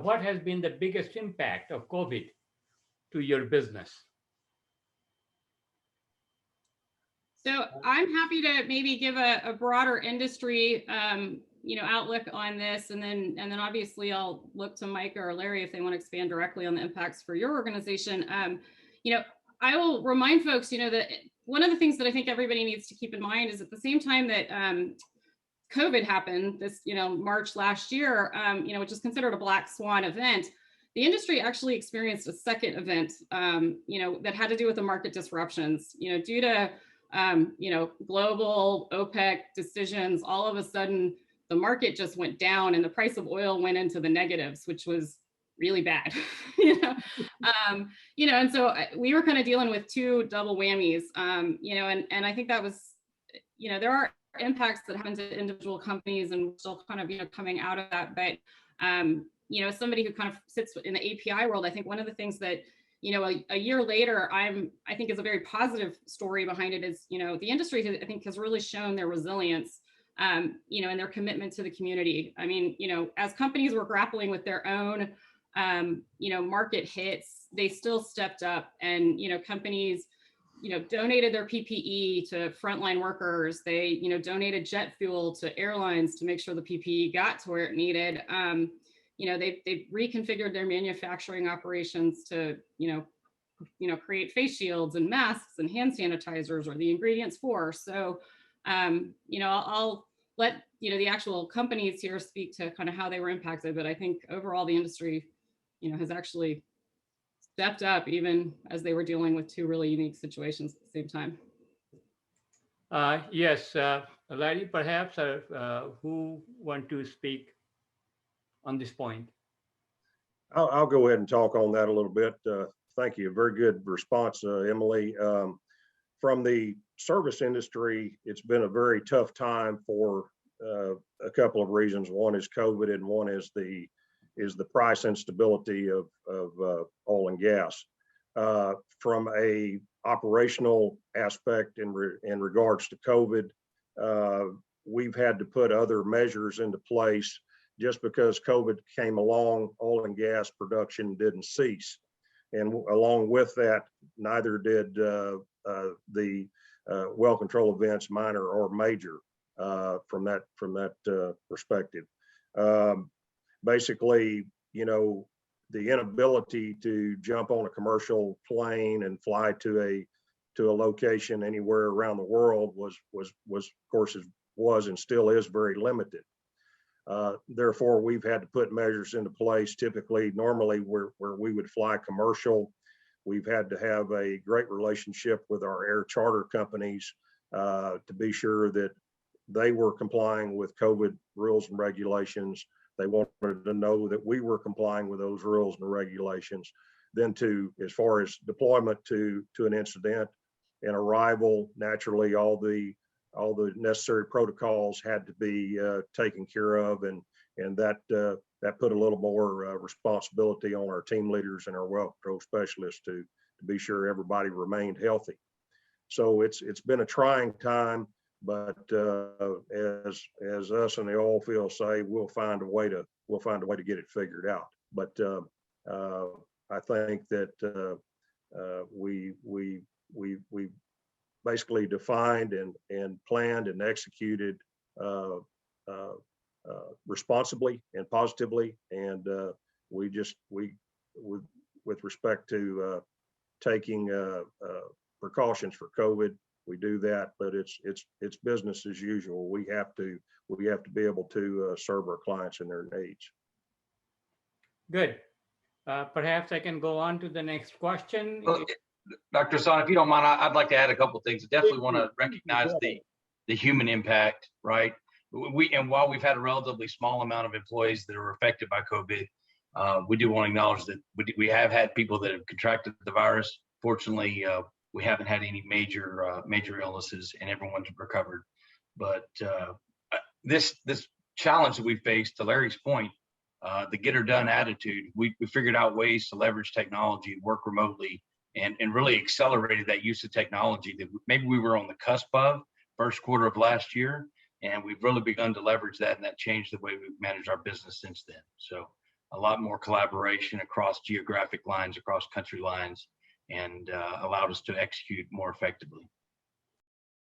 what has been the biggest impact of COVID to your business? So I'm happy to maybe give a broader industry outlook on this, and then obviously I'll look to Mike or Larry if they want to expand directly on the impacts for your organization. I will remind folks, that one of the things that I think everybody needs to keep in mind is at the same time that COVID happened this, March last year, which is considered a black swan event, the industry actually experienced a second event, that had to do with the market disruptions, due to global OPEC decisions. All of a sudden, the market just went down and the price of oil went into the negatives, which was really bad, and so we were kind of dealing with two double whammies, and I think that was, there are impacts that happen to individual companies and still kind of, coming out of that. But, as somebody who kind of sits in the API world, I think one of the things that, a year later, I think is a very positive story behind it is, the industry, I think, has really shown their resilience, and their commitment to the community. I mean, as companies were grappling with their own, market hits, they still stepped up, and, companies, donated their PPE to frontline workers. They, donated jet fuel to airlines to make sure the PPE got to where it needed. They've reconfigured their manufacturing operations to, create face shields and masks and hand sanitizers, or the ingredients for. So, I'll let, the actual companies here speak to kind of how they were impacted. But I think overall the industry, has actually stepped up even as they were dealing with two really unique situations at the same time. Yes, Larry, perhaps, who want to speak on this point? I'll go ahead and talk on that a little bit. Thank you. Very good response, Emily. From the service industry, it's been a very tough time for a couple of reasons. One is COVID, and one is the price instability of oil and gas. From a operational aspect in regards to COVID, we've had to put other measures into place. Just because COVID came along, oil and gas production didn't cease. And along with that, neither did the well control events, minor or major, from that perspective. Basically, the inability to jump on a commercial plane and fly to a location anywhere around the world was of course and still is very limited. Therefore, we've had to put measures into place. Normally, where we would fly commercial, we've had to have a great relationship with our air charter companies to be sure that they were complying with COVID rules and regulations. They wanted to know that we were complying with those rules and regulations. Then, as far as deployment to an incident and arrival, naturally, all the necessary protocols had to be taken care of, and that put a little more responsibility on our team leaders and our well control specialists to be sure everybody remained healthy. So it's been a trying time, but as us in the oil field say, we'll find a way to get it figured out. But I think that we basically defined and planned and executed responsibly and positively, and with respect to taking precautions for COVID, we do that, but it's business as usual. We have to be able to serve our clients and their needs. Good. Perhaps I can go on to the next question. Well, Dr. Hasan, if you don't mind, I'd like to add a couple of things. I definitely want to recognize the human impact, right? And while we've had a relatively small amount of employees that are affected by COVID, we do want to acknowledge that we have had people that have contracted the virus. Fortunately, we haven't had any major illnesses, and everyone's recovered. But this challenge that we faced, to Larry's point, the get her done attitude, we figured out ways to leverage technology, work remotely, and really accelerated that use of technology that maybe we were on the cusp of first quarter of last year, and we've really begun to leverage that, and that changed the way we've managed our business since then. So a lot more collaboration across geographic lines, across country lines, and allowed us to execute more effectively.